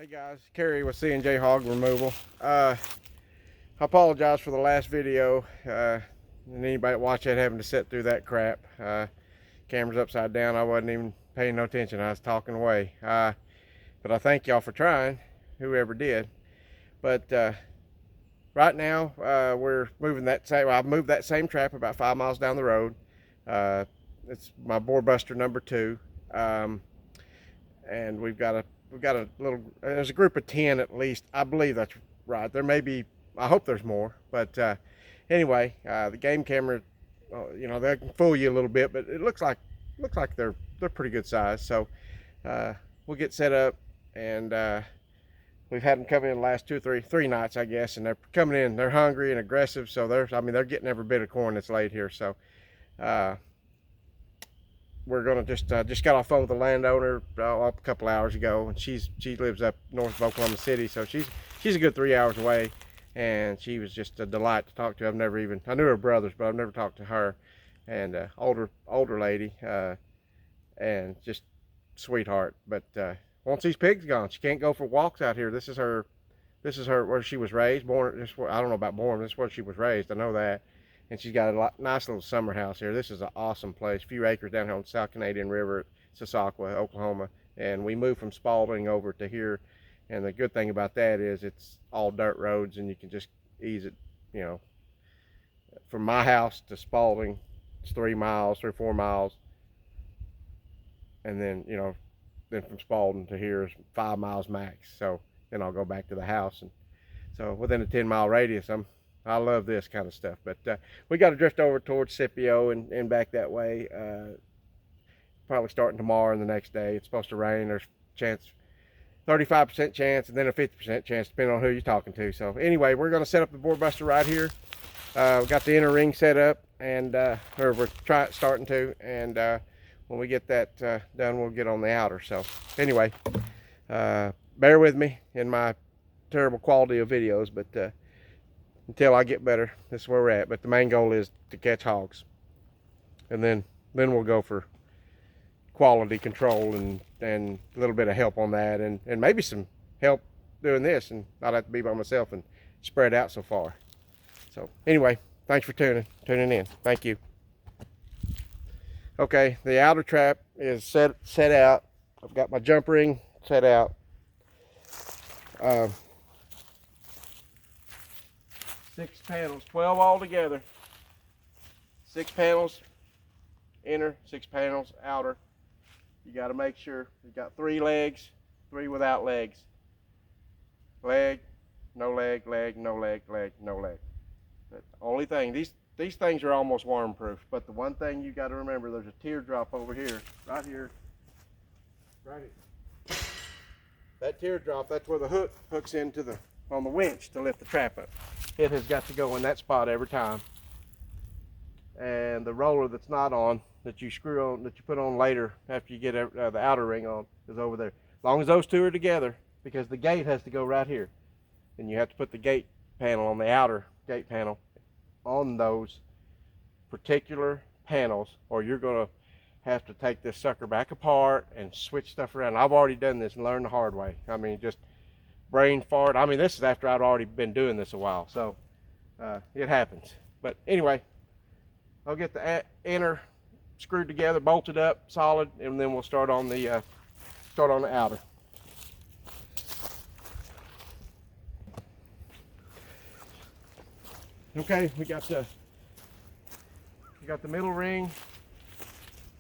Hey guys, Kerry with C&J Hog Removal. I apologize for the last video and anybody watch that having to sit through that crap. Camera's upside down. I wasn't even paying no attention. I was talking away. But I thank y'all for trying, whoever did. But right now we're moving that same. I've moved that same trap about 5 miles down the road. It's my Boarbuster number 2, and we've got a little. There's a group of 10 at least. I believe that's right. There may be. I hope there's more. But anyway, the game camera, you know, they can fool you a little bit, but it looks like they're pretty good size. So we'll get set up, and we've had them come in the last three nights, I guess, and they're coming in. They're hungry and aggressive, so they're getting every bit of corn that's laid here. So we're gonna just got off phone with the landowner a couple hours ago, and she lives up north of Oklahoma City, so she's a good 3 hours away, and she was just a delight to talk to. I knew her brothers, but I've never talked to her. And older lady, and just sweetheart. But once these pigs gone, she can't go for walks out here. This is her where she was raised. I don't know about born. This is where she was raised. I know that. And she's got a nice little summer house here. This is an awesome place. A few acres down here on the South Canadian River at Sasakwa, Oklahoma. And we moved from Spalding over to here. And the good thing about that is it's all dirt roads, and you can just ease it, you know. From my house to Spalding, it's 3 or 4 miles. And then, you know, then from Spalding to here is 5 miles max. So then I'll go back to the house. And so within a 10-mile radius, I love this kind of stuff. But we got to drift over towards Scipio and back that way. Probably starting tomorrow and the next day. It's supposed to rain. There's chance, 35% chance, and then a 50% chance, depending on who you're talking to. So anyway, we're going to set up the Boarbuster right here. We got the inner ring set up, and or we're starting to. And when we get that done, we'll get on the outer. So anyway, bear with me in my terrible quality of videos, but until I get better, this is where we're at. But the main goal is to catch hogs, and then we'll go for quality control and a little bit of help on that, and maybe some help doing this, and not have to be by myself and spread out so far. So anyway, thanks for tuning in. Thank you. Okay, the outer trap is set out. I've got my jump ring set out. 6 panels, 12 all together. 6 panels inner, 6 panels outer. You got to make sure you got 3 legs, 3 without legs. Leg, no leg, leg, no leg, leg, no leg. The only thing, these things are almost worm proof, but the one thing you got to remember, there's a teardrop over here, right here. That teardrop, that's where the hook hooks into on the winch to lift the trap up. It has got to go in that spot every time. And the roller that's not on, that you screw on, that you put on later after you get the outer ring on, is over there. As long as those two are together, because the gate has to go right here, and you have to put the gate panel on the outer gate panel on those particular panels, or you're going to have to take this sucker back apart and switch stuff around. I've already done this and learned the hard way. I mean, just brain fart. I mean, this is after I'd already been doing this a while, so it happens. But anyway, I'll get the inner screwed together, bolted up, solid, and then we'll start on the outer. Okay, we got the middle ring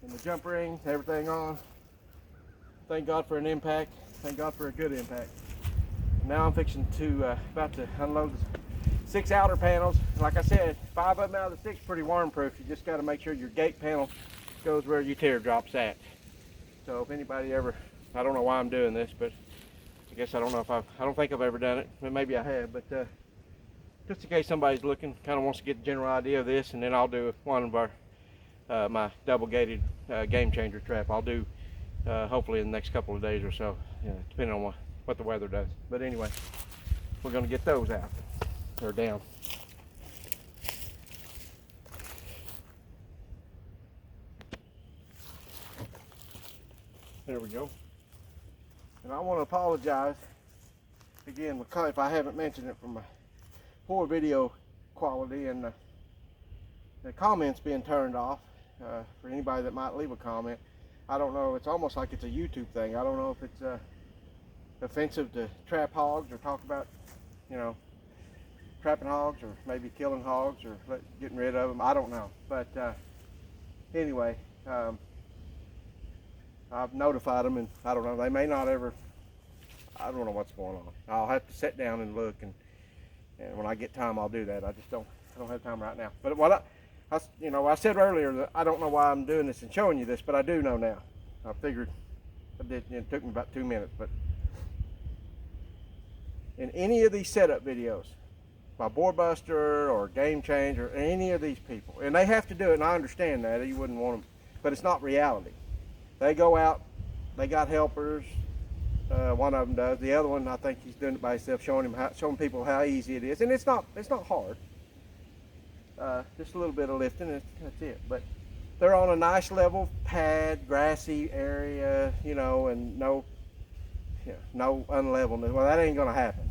and the jump ring, everything on. Thank God for an impact. Thank God for a good impact. Now I'm fixing to about to unload the 6 outer panels. Like I said, 5 of them out of the 6 pretty worm proof. You just got to make sure your gate panel goes where your teardrop's at. So if anybody ever, I don't know why I'm doing this, but I guess I don't think I've ever done it, but maybe I have. But just in case somebody's looking, kind of wants to get the general idea of this, and then I'll do one of our my double gated game changer trap. I'll do hopefully in the next couple of days or so, depending on what the weather does. But anyway, we're going to get those out, or down. There we go. And I want to apologize again, if I haven't mentioned it, from my poor video quality and the comments being turned off for anybody that might leave a comment. I don't know, it's almost like it's a YouTube thing. I don't know if it's offensive to trap hogs or talk about, you know, trapping hogs or maybe killing hogs or getting rid of them. I don't know. But anyway, I've notified them, and I don't know, they may not ever, I don't know what's going on. I'll have to sit down and look, and when I get time I'll do that. I don't have time right now. But what I said earlier that I don't know why I'm doing this and showing you this, but I do know now. I figured I did. It took me about 2 minutes, but in any of these setup videos by Boarbuster or Game Changer or any of these people, and they have to do it, and I understand that you wouldn't want them, but it's not reality. They go out, they got helpers. One of them does. The other one, I think he's doing it by himself, showing people how easy it is, and it's not hard. Just a little bit of lifting, that's it. But they're on a nice level pad, grassy area, you know, and no unlevelness. Well, that ain't gonna happen.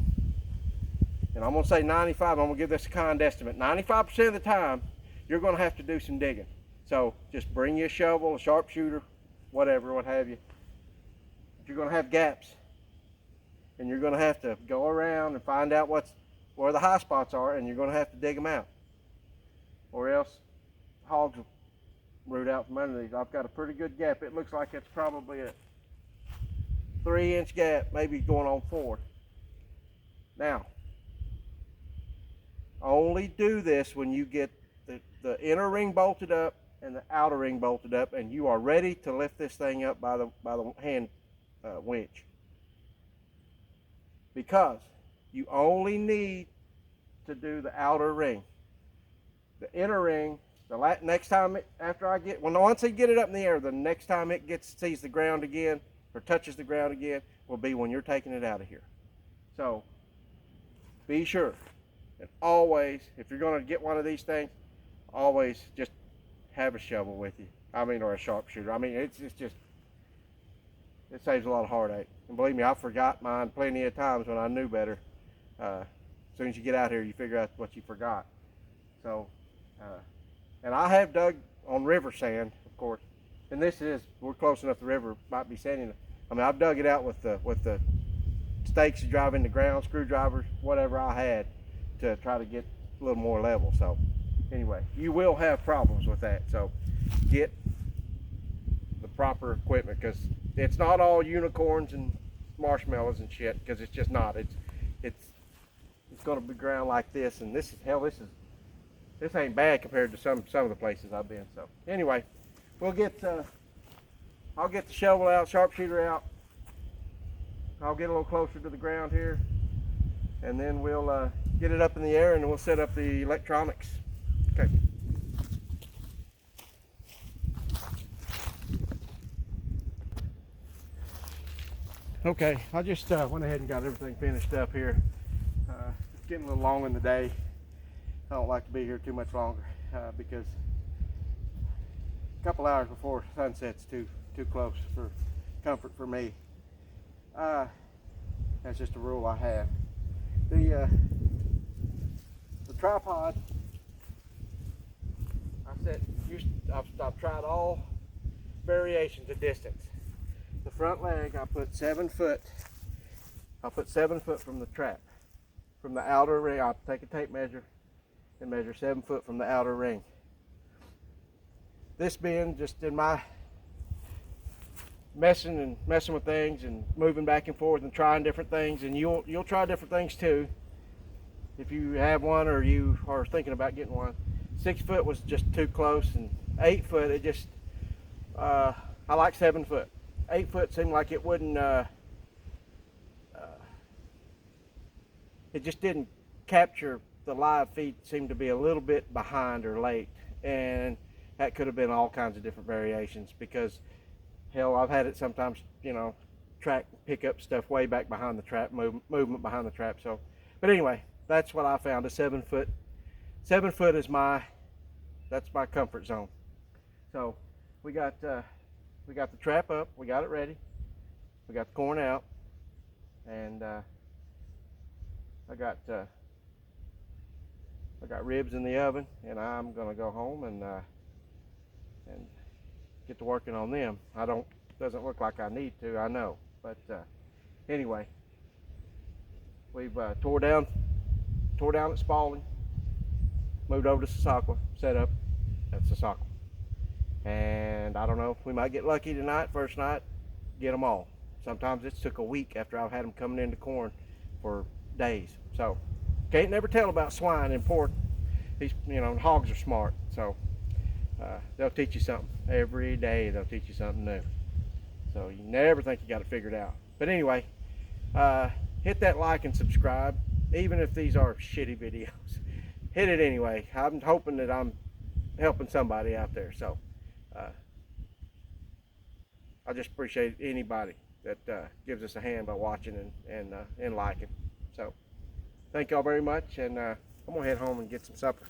And I'm gonna say 95. I'm gonna give this a kind estimate. 95% of the time, you're gonna have to do some digging. So just bring you a shovel, a sharpshooter, whatever, what have you. You're going to have gaps, and you're going to have to go around and find out where the high spots are, and you're going to have to dig them out, or else hogs will root out from under these. I've got a pretty good gap. It looks like it's probably a 3-inch gap, maybe going on 4. Now, only do this when you get the inner ring bolted up and the outer ring bolted up, and you are ready to lift this thing up by the hand winch, because you only need to do the outer ring. The inner ring, next time once they get it up in the air, the next time it sees the ground again or touches the ground again will be when you're taking it out of here. So be sure, and always, if you're going to get one of these things, always just have a shovel with you. Or a sharpshooter. It saves a lot of heartache. And believe me, I forgot mine plenty of times when I knew better. As soon as you get out here, you figure out what you forgot. So, and I have dug on river sand, of course. And we're close enough, the river might be sandy. I've dug it out with the stakes to drive in the ground, screwdrivers, whatever I had to try to get a little more level. So, anyway, you will have problems with that. So, get the proper equipment, because it's not all unicorns and marshmallows and shit, because it's just not. It's going to be ground like this, and this ain't bad compared to some of the places I've been. So anyway, I'll get the shovel out, sharpshooter out. I'll get a little closer to the ground here, and then we'll get it up in the air, and we'll set up the electronics. Okay. Okay, I just went ahead and got everything finished up here. It's getting a little long in the day. I don't like to be here too much longer because a couple hours before sunset's too close for comfort for me. That's just a rule I have. The tripod, I've tried all variations of distance. The front leg, I put 7 foot. I'll put 7 foot from the trap, from the outer ring. I'll take a tape measure and measure 7 foot from the outer ring. This being just in my messing with things and moving back and forth and trying different things, and you'll try different things too if you have one or you are thinking about getting one. 6 foot was just too close, and 8 foot, it just I like 7 foot. 8 foot seemed like it wouldn't, it just didn't capture the live feed. Seemed to be a little bit behind or late, and that could have been all kinds of different variations, because hell, I've had it sometimes, track, pick up stuff way back behind the trap, movement behind the trap. So, but anyway, that's what I found, a 7 foot. 7 foot is that's my comfort zone. So we got the trap up, we got it ready, we got the corn out, and I got ribs in the oven, and I'm gonna go home and get to working on them. Doesn't look like I need to, I know, but anyway, we've tore down at Spalding, moved over to Sasakwa, set up at Sasakwa, and I don't know, we might get lucky tonight, first night, get them all. Sometimes it's took a week after I've had them coming into corn for days. So can't never tell about swine and pork. These, hogs are smart, so they'll teach you something every day. They'll teach you something new. So you never think you got it figured out. But anyway, hit that like and subscribe, even if these are shitty videos. Hit it anyway. I'm hoping that I'm helping somebody out there. So I just appreciate anybody that gives us a hand by watching and liking. So thank y'all very much, and I'm gonna head home and get some supper.